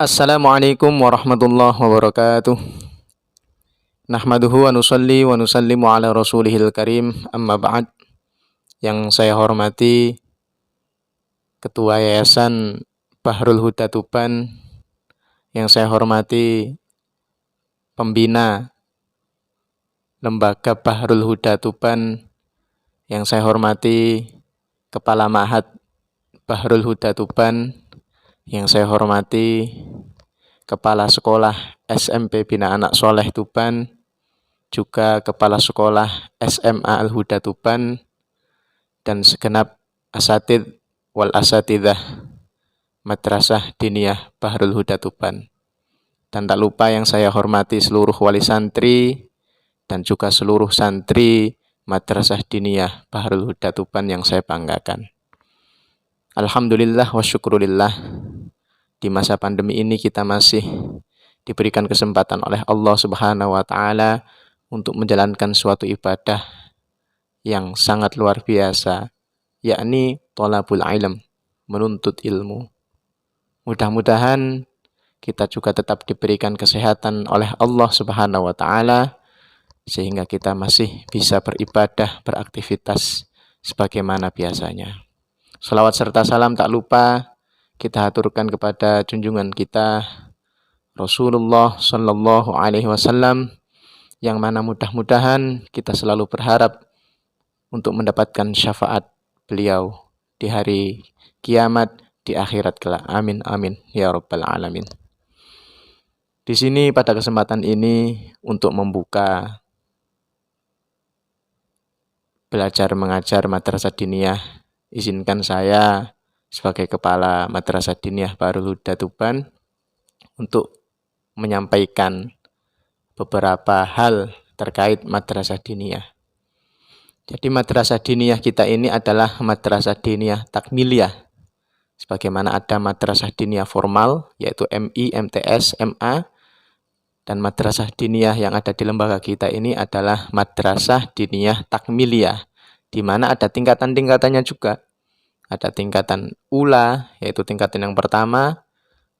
Assalamualaikum warahmatullahi wabarakatuh. Nahmaduhu wa nusalli wa nusallimu ala rasulihil karim. Amma ba'd. Yang saya hormati Ketua Yayasan Bahrul Huda Tuban, yang saya hormati Pembina Lembaga Bahrul Huda Tuban, yang saya hormati Kepala Ma'had Bahrul Huda Tuban, yang saya hormati Kepala Sekolah SMP Bina Anak Soleh Tuban, juga Kepala Sekolah SMA Al-Huda Tuban, dan segenap asatid wal asatidah Madrasah Diniyah Bahrul Huda Tuban. Dan tak lupa yang saya hormati seluruh wali santri dan juga seluruh santri Madrasah Diniyah Bahrul Huda Tuban yang saya banggakan. Alhamdulillah wa syukurillah, di masa pandemi ini kita masih diberikan kesempatan oleh Allah Subhanahu wa Ta'ala untuk menjalankan suatu ibadah yang sangat luar biasa, yakni thalabul ilm, menuntut ilmu. Mudah-mudahan kita juga tetap diberikan kesehatan oleh Allah Subhanahu wa Ta'ala sehingga kita masih bisa beribadah, beraktivitas sebagaimana biasanya. Salawat serta salam tak lupa kita haturkan kepada junjungan kita Rasulullah Sallallahu Alaihi Wasallam, yang mana mudah-mudahan kita selalu berharap untuk mendapatkan syafaat beliau di hari kiamat, di akhirat kelak. Amin amin ya rabbal alamin. Di sini pada kesempatan ini untuk membuka belajar mengajar Madrasah Diniyah, izinkan saya sebagai Kepala Madrasah Diniyah Bahrul Huda Tuban untuk menyampaikan beberapa hal terkait Madrasah Diniyah. Jadi Madrasah Diniyah kita ini adalah Madrasah Diniyah Takmiliyah. Sebagaimana ada Madrasah Diniyah formal, yaitu MI, MTS, MA. Dan Madrasah Diniyah yang ada di lembaga kita ini adalah Madrasah Diniyah Takmiliyah, di mana ada tingkatan-tingkatannya juga. Ada tingkatan ula, yaitu tingkatan yang pertama,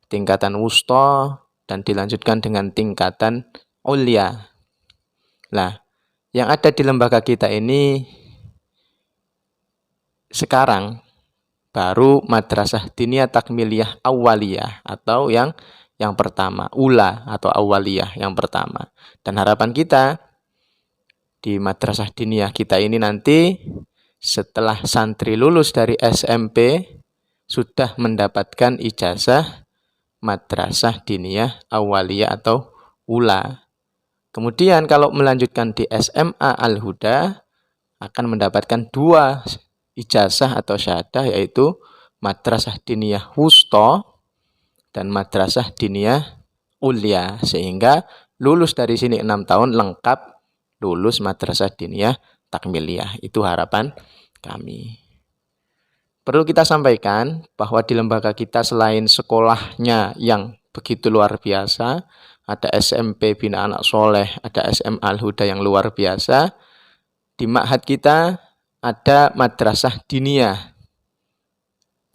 tingkatan wusta, dan dilanjutkan dengan tingkatan ulya. Nah, yang ada di lembaga kita ini sekarang baru Madrasah Diniyah Takmiliyah Awaliyah, atau yang pertama, ula atau awaliyah yang pertama. Dan harapan kita di Madrasah Diniyah kita ini nanti setelah santri lulus dari SMP sudah mendapatkan ijazah Madrasah Diniyah Awaliyah atau ula. Kemudian kalau melanjutkan di SMA Al-Huda akan mendapatkan 2 ijazah atau syahadah, yaitu Madrasah Diniyah Wusta dan Madrasah Diniyah Ulya, sehingga lulus dari sini 6 tahun lengkap lulus Madrasah Diniyah Takmiliyah. Itu harapan kami. Perlu kita sampaikan bahwa di lembaga kita selain sekolahnya yang begitu luar biasa, ada SMP Bina Anak Soleh, ada SMA Al-Huda yang luar biasa, di ma'had kita ada Madrasah Diniyah.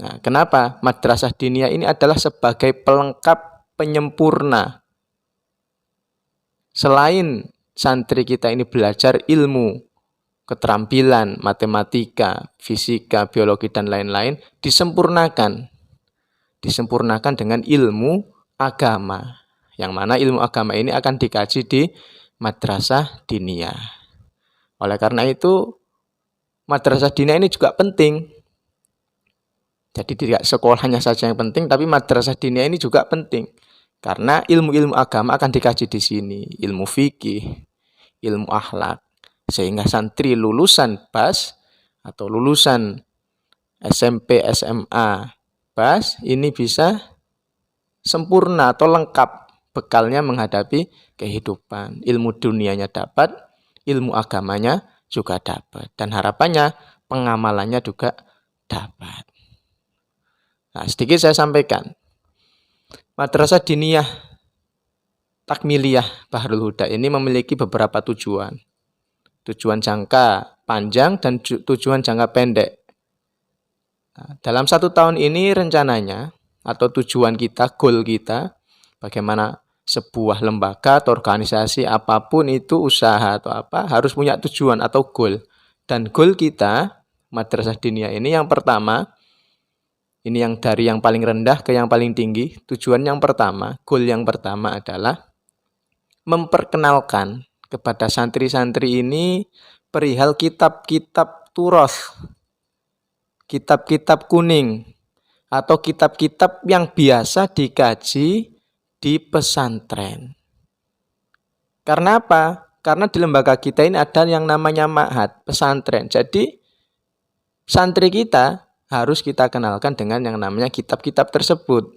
Nah, kenapa? Madrasah Diniyah ini adalah sebagai pelengkap penyempurna. Selain santri kita ini belajar ilmu, keterampilan, matematika, fisika, biologi, dan lain-lain, disempurnakan dengan ilmu agama. Yang mana ilmu agama ini akan dikaji di Madrasah Diniyah. Oleh karena itu, Madrasah Diniyah ini juga penting. Jadi tidak sekolahnya saja yang penting, tapi Madrasah Diniyah ini juga penting. Karena ilmu-ilmu agama akan dikaji di sini. Ilmu fikih, ilmu akhlak. Sehingga santri lulusan BAS atau lulusan SMP, SMA, BAS ini bisa sempurna atau lengkap bekalnya menghadapi kehidupan. Ilmu dunianya dapat, ilmu agamanya juga dapat. Dan harapannya pengamalannya juga dapat. Nah, sedikit saya sampaikan. Madrasah Diniyah Takmiliyah Bahrul Huda ini memiliki beberapa tujuan. Tujuan jangka panjang dan tujuan jangka pendek. Nah, dalam 1 tahun ini rencananya atau tujuan kita, goal kita, bagaimana sebuah lembaga atau organisasi apapun itu, usaha atau apa, harus punya tujuan atau goal. Dan goal kita, Madrasah Diniyah ini yang pertama, ini yang dari yang paling rendah ke yang paling tinggi, tujuan yang pertama, goal yang pertama adalah memperkenalkan kepada santri-santri ini perihal kitab-kitab turos, kitab-kitab kuning, atau kitab-kitab yang biasa dikaji di pesantren. Karena apa? Karena di lembaga kita ini ada yang namanya ma'had, pesantren. Jadi santri kita harus kita kenalkan dengan yang namanya kitab-kitab tersebut.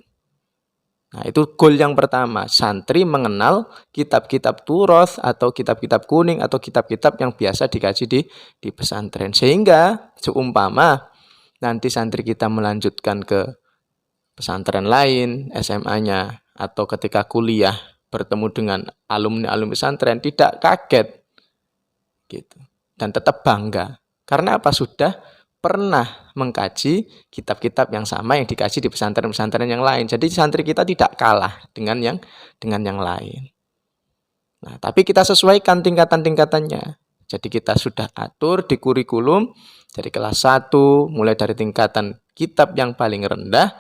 Nah, itu goal yang pertama. Santri mengenal kitab-kitab turos atau kitab-kitab kuning atau kitab-kitab yang biasa dikaji di pesantren. Sehingga seumpama nanti santri kita melanjutkan ke pesantren lain, SMA-nya, atau ketika kuliah bertemu dengan alumni-alumni pesantren, tidak kaget gitu. Dan tetap bangga. Karena apa? Sudah pernah mengkaji kitab-kitab yang sama yang dikaji di pesantren-pesantren yang lain. Jadi santri kita tidak kalah dengan yang lain. Nah, tapi kita sesuaikan tingkatan-tingkatannya. Jadi kita sudah atur di kurikulum dari kelas 1, mulai dari tingkatan kitab yang paling rendah,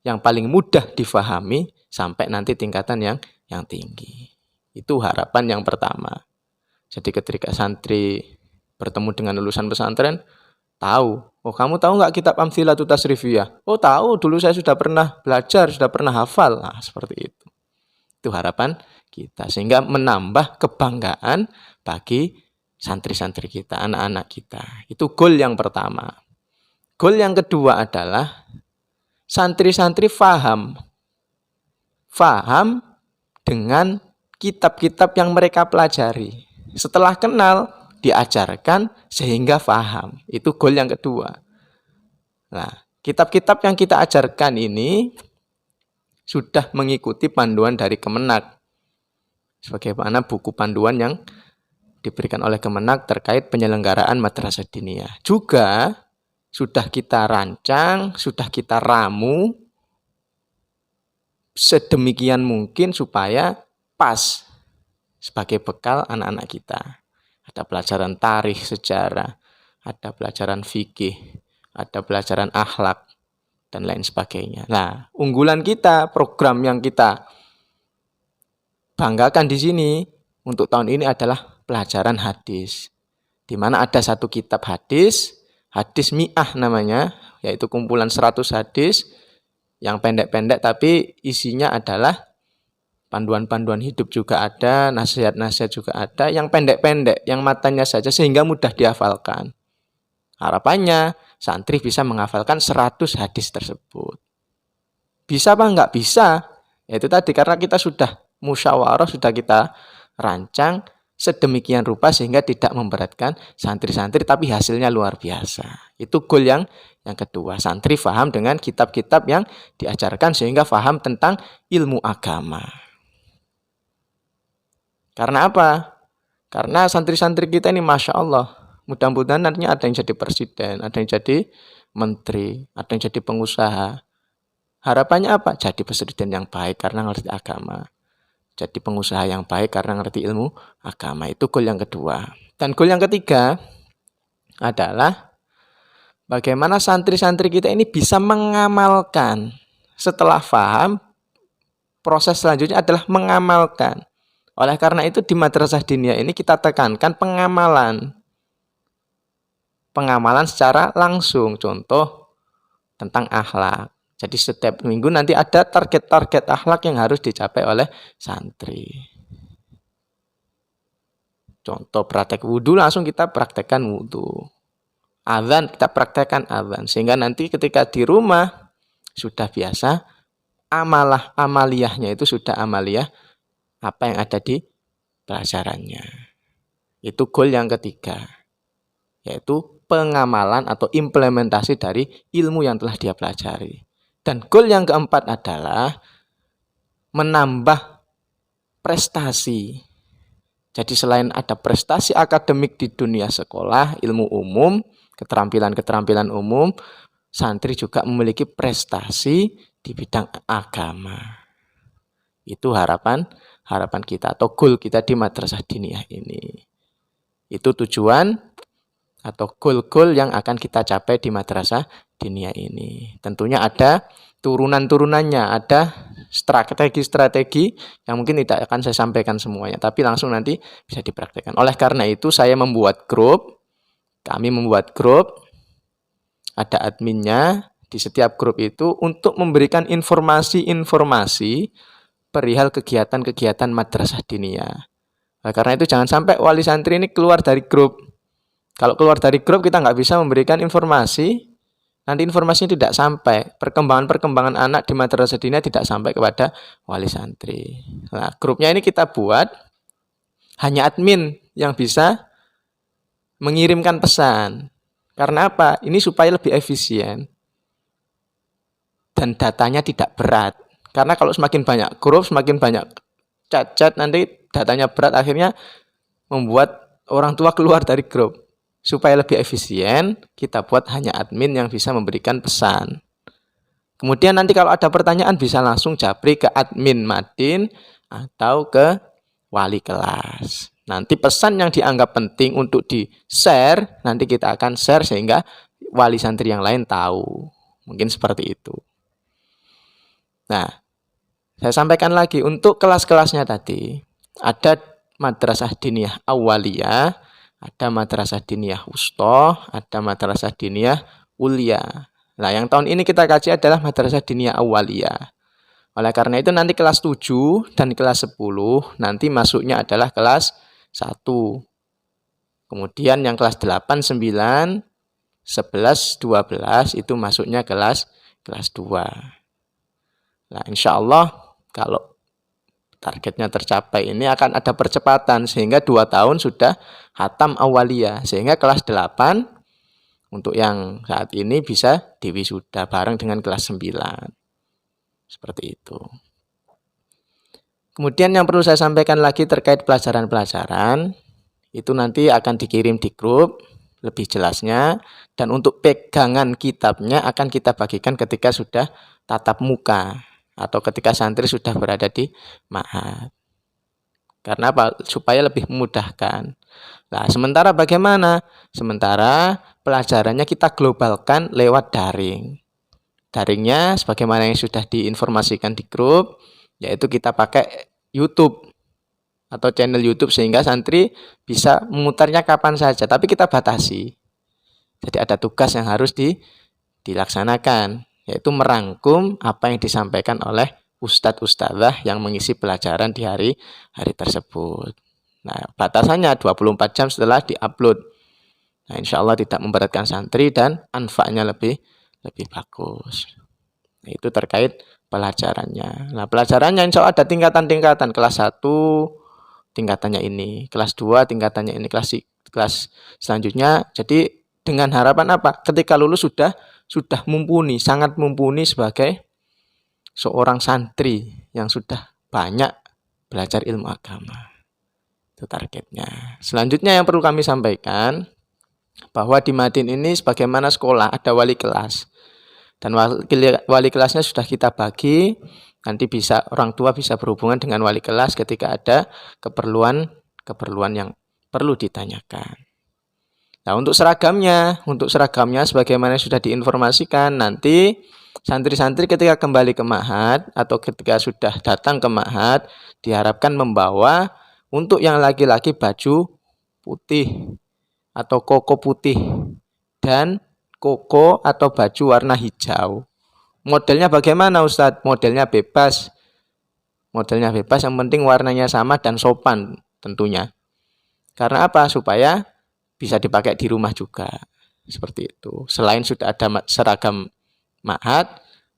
yang paling mudah difahami, sampai nanti tingkatan yang tinggi. Itu harapan yang pertama. Jadi ketika santri bertemu dengan lulusan pesantren, tahu, oh kamu tahu nggak kitab Amthilatut Tasrifiyah? Oh tahu, dulu saya sudah pernah belajar, sudah pernah hafal. Nah, seperti itu. Itu harapan kita, sehingga menambah kebanggaan bagi santri-santri kita, anak-anak kita. Itu goal yang pertama. Goal yang kedua adalah santri-santri faham dengan kitab-kitab yang mereka pelajari. Setelah kenal, diajarkan sehingga faham. Itu goal yang kedua. Nah, kitab-kitab yang kita ajarkan ini sudah mengikuti panduan dari Kemenak. Sebagaimana buku panduan yang diberikan oleh Kemenak terkait penyelenggaraan Madrasah Diniyah. Juga sudah kita rancang, sudah kita ramu sedemikian mungkin supaya pas sebagai bekal anak-anak kita. Ada pelajaran tarikh, sejarah, ada pelajaran fikih, ada pelajaran akhlak, dan lain sebagainya. Nah, unggulan kita, program yang kita banggakan di sini untuk tahun ini adalah pelajaran hadis. Di mana ada satu kitab hadis mi'ah namanya, yaitu kumpulan 100 hadis yang pendek-pendek tapi isinya adalah panduan-panduan hidup juga ada, nasihat-nasihat juga ada, yang pendek-pendek, yang matanya saja sehingga mudah dihafalkan. Harapannya santri bisa menghafalkan 100 hadis tersebut. Bisa apa enggak? Bisa. Itu tadi karena kita sudah musyawarah, sudah kita rancang sedemikian rupa sehingga tidak memberatkan santri-santri tapi hasilnya luar biasa. Itu goal yang kedua. Santri faham dengan kitab-kitab yang diajarkan sehingga faham tentang ilmu agama. Karena apa? Karena santri-santri kita ini Masya Allah, mudah-mudahan nantinya ada yang jadi presiden, ada yang jadi menteri, ada yang jadi pengusaha. Harapannya apa? Jadi presiden yang baik karena ngerti agama. Jadi pengusaha yang baik karena ngerti ilmu agama. Itu goal yang kedua. Dan goal yang ketiga adalah bagaimana santri-santri kita ini bisa mengamalkan. Setelah paham, proses selanjutnya adalah mengamalkan. Oleh karena itu di Madrasah Diniyah ini kita tekankan pengamalan. Pengamalan secara langsung. Contoh tentang akhlak. Jadi setiap minggu nanti ada target-target akhlak yang harus dicapai oleh santri. Contoh praktek wudhu, langsung kita praktekkan wudhu. Adzan, kita praktekkan adzan. Sehingga nanti ketika di rumah sudah biasa, amaliyahnya itu sudah amaliyah apa yang ada di pelajarannya. Itu goal yang ketiga. Yaitu pengamalan atau implementasi dari ilmu yang telah dia pelajari. Dan goal yang keempat adalah menambah prestasi. Jadi selain ada prestasi akademik di dunia sekolah, ilmu umum, keterampilan-keterampilan umum, santri juga memiliki prestasi di bidang agama. Itu harapan kita atau goal kita di madrasah diniyah ini. Itu tujuan atau goal-goal yang akan kita capai di madrasah diniyah ini. Tentunya ada turunan-turunannya, ada strategi-strategi yang mungkin tidak akan saya sampaikan semuanya, tapi langsung nanti bisa dipraktekkan. Oleh karena itu saya membuat grup, kami membuat grup, ada adminnya di setiap grup itu untuk memberikan informasi-informasi perihal kegiatan-kegiatan madrasah diniyah. Nah, karena itu jangan sampai wali santri ini keluar dari grup. Kalau keluar dari grup kita nggak bisa memberikan informasi, nanti informasinya tidak sampai. Perkembangan-perkembangan anak di madrasah diniyah tidak sampai kepada wali santri. Nah, grupnya ini kita buat, hanya admin yang bisa mengirimkan pesan. Karena apa? Ini supaya lebih efisien. Dan datanya tidak berat. Karena kalau semakin banyak grup, semakin banyak chat-chat, nanti datanya berat, akhirnya membuat orang tua keluar dari grup. Supaya lebih efisien, kita buat hanya admin yang bisa memberikan pesan. Kemudian nanti kalau ada pertanyaan bisa langsung japri ke admin Madin atau ke wali kelas. Nanti pesan yang dianggap penting untuk di-share, nanti kita akan share sehingga wali santri yang lain tahu. Mungkin seperti itu. Nah, saya sampaikan lagi untuk kelas-kelasnya tadi. Ada madrasah diniyah awaliyah, ada madrasah diniyah wustoh, ada madrasah diniyah ulia. Nah, yang tahun ini kita kaji adalah madrasah diniyah awaliyah. Oleh karena itu nanti kelas 7 dan kelas 10 nanti masuknya adalah kelas 1. Kemudian yang kelas 8, 9, 11, 12 itu masuknya kelas 2. Nah, insya Allah kalau targetnya tercapai ini akan ada percepatan sehingga 2 tahun sudah khatam awaliyah, sehingga kelas 8 untuk yang saat ini bisa diwisuda bareng dengan kelas 9. Seperti itu. Kemudian yang perlu saya sampaikan lagi terkait pelajaran-pelajaran, itu nanti akan dikirim di grup lebih jelasnya, dan untuk pegangan kitabnya akan kita bagikan ketika sudah tatap muka atau ketika santri sudah berada di ma'had. Karena apa? Supaya lebih memudahkan. Nah, sementara bagaimana? Sementara pelajarannya kita globalkan lewat daring. Daringnya sebagaimana yang sudah diinformasikan di grup, yaitu kita pakai YouTube atau channel YouTube sehingga santri bisa memutarnya kapan saja, tapi kita batasi. Jadi ada tugas yang harus dilaksanakan, yaitu merangkum apa yang disampaikan oleh ustadz-ustadzah yang mengisi pelajaran di hari tersebut. Nah, batasannya 24 jam setelah diupload. Nah, insya Allah tidak memberatkan santri dan anfaknya lebih bagus. Nah, itu terkait pelajarannya. Nah, pelajarannya insya Allah ada tingkatan-tingkatan. Kelas 1 tingkatannya ini, kelas 2 tingkatannya ini, kelas selanjutnya. Jadi dengan harapan apa? Ketika lulus sudah mumpuni, sangat mumpuni sebagai seorang santri yang sudah banyak belajar ilmu agama. Itu targetnya. Selanjutnya yang perlu kami sampaikan, bahwa di Madin ini sebagaimana sekolah ada wali kelas. Dan wali kelasnya sudah kita bagi, nanti bisa orang tua bisa berhubungan dengan wali kelas ketika ada keperluan yang perlu ditanyakan. Nah, untuk seragamnya sebagaimana sudah diinformasikan, nanti santri-santri ketika kembali ke ma'had atau ketika sudah datang ke ma'had diharapkan membawa untuk yang laki-laki baju putih atau koko putih dan koko atau baju warna hijau. Modelnya bagaimana Ustadz? Modelnya bebas, yang penting warnanya sama dan sopan tentunya. Karena apa? Supaya bisa dipakai di rumah juga. Seperti itu. Selain sudah ada seragam ma'had,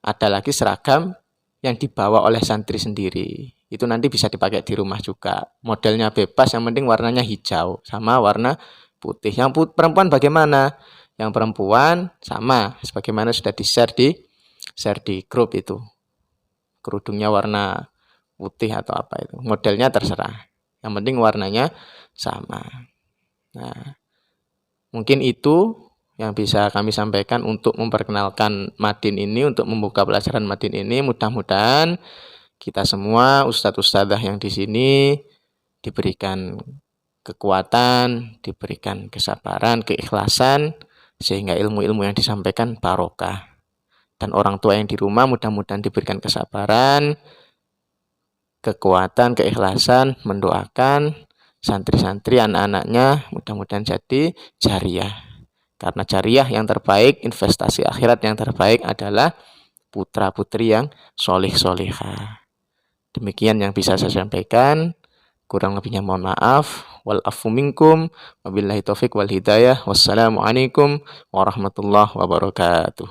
ada lagi seragam yang dibawa oleh santri sendiri. Itu nanti bisa dipakai di rumah juga. Modelnya bebas, yang penting warnanya hijau sama warna putih. Yang perempuan bagaimana? Yang perempuan sama sebagaimana sudah di-share di grup itu. Kerudungnya warna putih atau apa itu. Modelnya terserah. Yang penting warnanya sama. Nah, mungkin itu yang bisa kami sampaikan untuk memperkenalkan Madin ini, untuk membuka pelajaran Madin ini. Mudah-mudahan kita semua, ustadz-ustadzah yang di sini, diberikan kekuatan, diberikan kesabaran, keikhlasan, sehingga ilmu-ilmu yang disampaikan barokah. Dan orang tua yang di rumah mudah-mudahan diberikan kesabaran, kekuatan, keikhlasan, mendoakan santri-santri anak-anaknya mudah-mudahan jadi jariah. Karena jariah yang terbaik, investasi akhirat yang terbaik adalah putra-putri yang solih-solihah. Demikian yang bisa saya sampaikan. Kurang lebihnya mohon maaf. Wal afu minkum. Wabillahi taufik wal hidayah. Wassalamualaikum warahmatullahi wabarakatuh.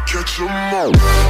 Catch 'em all.